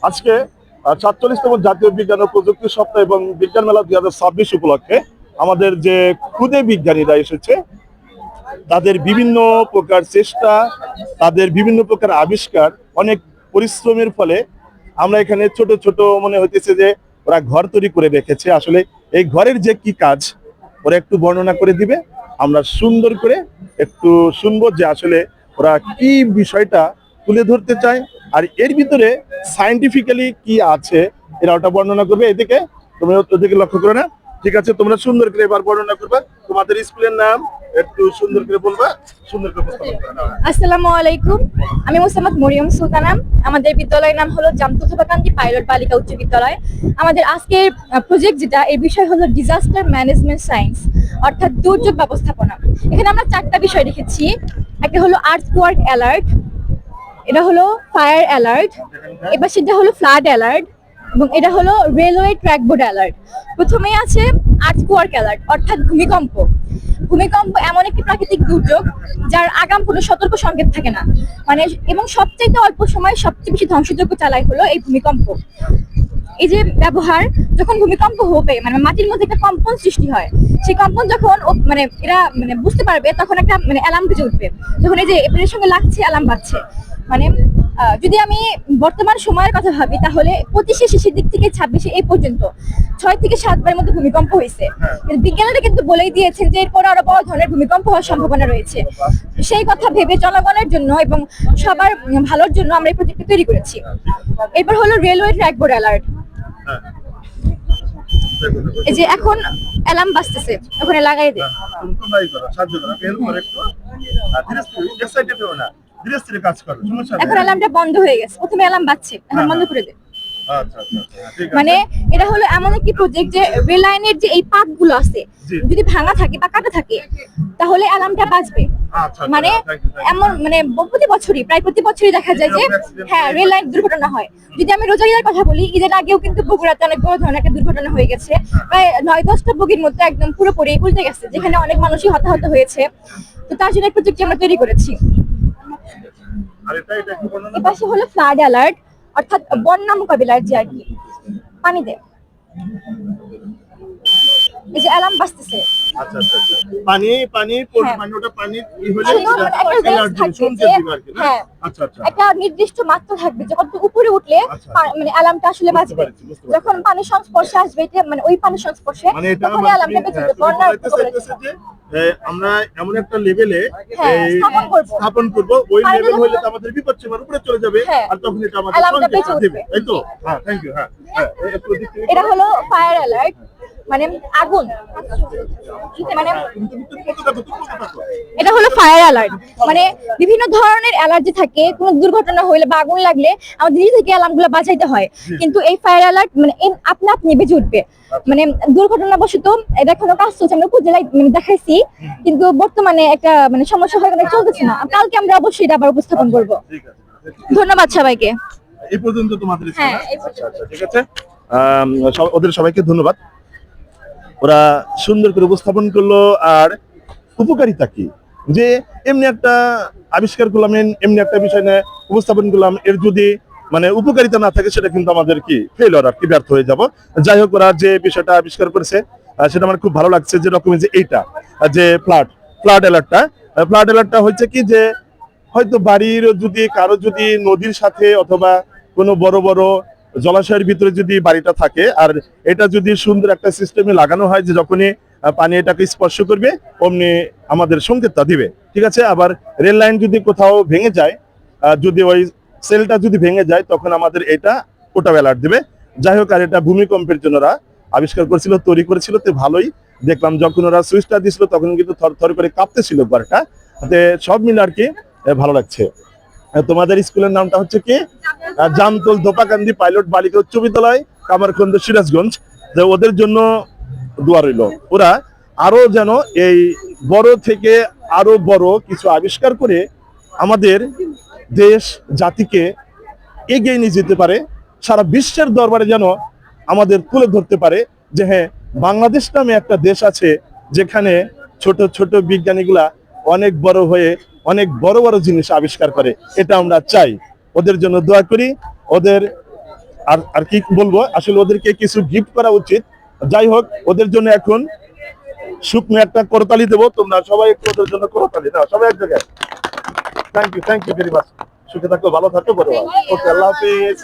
আজকে ৪৭তম জাতীয় বিজ্ঞান ও প্রযুক্তি সপ্তাহ এবং বিজ্ঞান মেলা ২০২৬ উপলক্ষে আমাদের যে ক্ষুদে বিজ্ঞানীরা এসেছে, তাদের বিভিন্ন প্রকার চেষ্টা, তাদের বিভিন্ন প্রকার আবিষ্কার, অনেক পরিশ্রমের ফলে আমরা এখানে ছোট ছোট মনে হইতেছে যে ওরা ঘর তৈরি করে রেখেছে। আসলে এই ঘরের যে কি কাজ ওরা একটু বর্ণনা করে দিবে, আমরা সুন্দর করে একটু শুনবো যে আসলে ওরা কি বিষয়টা তুলে ধরতে চায় আর এর ভিতরে সায়েন্টিফিক্যালি কি আছে এরা ওটা বর্ণনা করবে। এদিকে তোমরা ওদিকে লক্ষ্য করো না, ঠিক আছে? তোমরা সুন্দর করে এবার বর্ণনা করবে, তোমাদের স্কুলের নাম একটু সুন্দর করে বলবা, সুন্দর করে উপস্থাপন করবে। আসসালামু আলাইকুম, আমি মোসাম্মদ মরিয়ম সুলতানা। আমাদের বিদ্যালয়ের নাম হলো জামতুল ধোপাকান্দি পাইলট বালিকা উচ্চ বিদ্যালয়। আমাদের আজকের প্রজেক্ট যেটা, এই বিষয় হলো ডিজাস্টার ম্যানেজমেন্ট সায়েন্স, অর্থাৎ দুর্যোগ ব্যবস্থাপনা। এখানে আমরা 4টা বিষয় রেখেছি। একটা হলো আর্থকোয়ার্ক অ্যালার্ট, এটা হলো ফায়ার অ্যালার্ট, এবার সেটা হলো ফ্লাড অ্যালার্ট, এবং এটা হলো রেলওয়ে ট্র্যাক বোর্ড অ্যালার্ট। প্রথমেই আছে আর্থকোয়ার্ক অ্যালার্ট, অর্থাৎ ভূমিকম্প। ভূমিকম্প এমন একটি প্রাকৃতিক দুর্যোগ যার আগাম কোনো সতর্ক সংকেত থাকে না, মানে এবং সবচাইতে অল্প সময় সবচেয়ে বেশি ধ্বংসযজ্ঞ চালায় হলো এই ভূমিকম্প। এই যে ব্যবহার, যখন ভূমিকম্প হবে মানে মাটির মধ্যে একটা কম্পন সৃষ্টি হয়, সেই কম্পন যখন মানে এরা মানে বুঝতে পারবে তখন একটা মানে অ্যালার্ম বেজে উঠবে। যখন এই যে এর সঙ্গে লাগছে অ্যালার্ম বাজছে, মানে যদি আমি বর্তমান সময়ের কথা ভাবি তাহলে 25-এর শেষের দিক থেকে 26-এ এই পর্যন্ত 6 থেকে 7 বারের মধ্যে ভূমিকম্প হয়েছে। বিজ্ঞানীরা কিন্তু বলেই দিয়েছেন যে এরপর আরো বড় ধরনের ভূমিকম্প হওয়ার সম্ভাবনা রয়েছে। সেই কথা ভেবে জনগণের জন্য এবং সবার ভালোর জন্য আমরা এই প্রজেক্টটা তৈরি করেছি। এরপর হলো রেলওয়ে ট্র্যাক বোর্ড অ্যালার্ট। এই যে এখন অ্যালার্ম বাজতেছে, ওখানে লাগাই দে। এখন অ্যালার্মটা বন্ধ হয়ে গেছে, প্রথমে অ্যালার্ম বাজছে, এখন বন্ধ করে দে। মানে এটা হলো এমন একটি প্রজেক্ট যে রেল লাইনের যে এই পাতগুলো আছে যদি ভাঙা থাকে বা কাটা থাকে তাহলে অ্যালার্মটা বাজবে। মানে এমন মানে প্রায় প্রতি বছরই দেখা যায় যে হ্যাঁ রেল লাইন দুর্ঘটনা হয়। যদি আমি রোজার ঈদের কথা বলি, ঈদের আগেও কিন্তু বগুড়াতে অনেক বড় ধরনের একটা দুর্ঘটনা হয়ে গেছে। প্রায় 9-10টা বগির মধ্যে একদম পুরোপুরি উল্টে গেছে, যেখানে অনেক মানুষই হতাহত হয়েছে। তো তার জন্য এই প্রজেক্টটি আমরা তৈরি করেছি। এপাশে হলো ফ্লাড অ্যালার্ট, অর্থাৎ বন্যা মোকাবিলার যে আর কি। পানি দে। এই যে অ্যালার্ম বাজতেছে, আচ্ছা আচ্ছা আচ্ছা, পানি পানি মানে ওটা পানি কি হলে হ্যাঁ আচ্ছা আচ্ছা, একটা নির্দিষ্ট মাত্রা থাকবে যে কত উপরে উঠলে মানে অ্যালার্মটা আসলে বাজবে। যখন পানির সংস্পর্শে আসবে, এটা মানে ওই পানির সংস্পর্শে তখন অ্যালার্মটা বেজে যাবে। আমরা এমন একটা লেভেলে স্থাপন করব, ওই লেভেল হইলে তো আমাদের বিপদ সীমার উপরে চলে যাবে, আর তখন এটা আমাদের সংকেত দেবে, তাই তো? হ্যাঁ, থ্যাংক ইউ। হ্যাঁ, এটা হলো ফায়ার অ্যালার্ট, মানে আগুন। মানে এটা হলো ফায়ার অ্যালার্ট, মানে বিভিন্ন ধরনের অ্যালার্জি থাকে। কোনো দুর্ঘটনা হইলে বা আগুন লাগলে আমাদের নিজে থেকে অ্যালার্মগুলো বাজাইতে হয়, কিন্তু এই ফায়ার অ্যালার্ট মানে আপনা আপনি বেজে উঠবে। মানে দুর্ঘটনাবশত এটা কোনো কাজ চলছে, আমরা উপজেলায় মানে দেখাইছি, কিন্তু বর্তমানে একটা মানে সমস্যা হয়ে গেলে চলতেছে না। কালকে আমরা অবশ্যই এটা আবার উপস্থাপন করব। ধন্যবাদ সবাইকে। এই পর্যন্ত তোমাদের ঠিক আছে, ওদের সবাইকে ধন্যবাদ। ওরা সুন্দর করে উপস্থাপন করলো। আর উপকারিতা কি, যে এমনি একটা আবিষ্কার করলাম, এমনি একটা বিষয় নিয়ে উপস্থাপন করলাম, এর যদি মানে উপকারিতা না থাকে সেটা কিন্তু আমাদের কি ফেলিওর, আর কি ব্যর্থ হয়ে যাব। যাই হোক, ওরা যে বিষয়টা আবিষ্কার করেছে সেটা আমার খুব ভালো লাগছে। যে রকমের যে এইটা যে ফ্লাড অ্যালার্টটা হচ্ছে কি, যে হয়তো বাড়ির যদি কারো যদি নদীর সাথে অথবা কোনো বড় বড় জলাশয়ের ভিতরে যদি বাড়িটা থাকে, আর এটা যদি সুন্দর একটা সিস্টেমে লাগানো হয় যে যখনই পানি এটাকে স্পর্শ করবে অমনি আমাদের সংকেতটা দিবে, ঠিক আছে? আবার রেল লাইন যদি কোথাও ভেঙে যায়, যদি ওই সেলটা যদি ভেঙে যায়, তখন আমাদের এটা ওটা অ্যালার্ট দিবে। যাই হোক, আর এটা ভূমিকম্পের জন্য ওরা আবিষ্কার করেছিল, তৈরি করেছিল। তো ভালোই দেখলাম, যখন ওরা সুইচটা দিছিল তখন কিন্তু থর থর করে কাঁপতেছিল ঘরটা। সব মিলে আর কি ভালো লাগছে। তোমাদের স্কুলের নামটা হচ্ছে কি? জামতুল ধোপাকান্দি পাইলট বালিকা উচ্চ বিদ্যালয়, কামারখন্দ, সিরাজগঞ্জ। ওদের জন্য দোয়া রইল, ওরা আরো যেন এই বড় থেকে আরো বড় কিছু আবিষ্কার করে আমাদের দেশ জাতিকে এগিয়ে নিয়ে যেতে পারে, সারা বিশ্বের দরবারে যেন আমাদের তুলে ধরতে পারে যে হ্যাঁ, বাংলাদেশ নামে একটা দেশ আছে যেখানে ছোট ছোট বিজ্ঞানীগুলা অনেক বড় হয়ে অনেক বড় বড় জিনিস আবিষ্কার করে। এটা আমরা চাই, ওদের জন্য দোয়া করি। ওদের আর আর কি বলবো, আসলে ওদেরকে কিছু গিফট করা উচিত। যাই হোক, ওদের জন্য এখন শুকনো একটা করতালি দেবো। তোমরা সবাই একটু ওদের জন্য করতালি দাও, সবাই এক জায়গায়। Thank you very much. সুখে থাকো, ভালো থাকো, বড়। ওকে, আল্লাহ হাফিজ।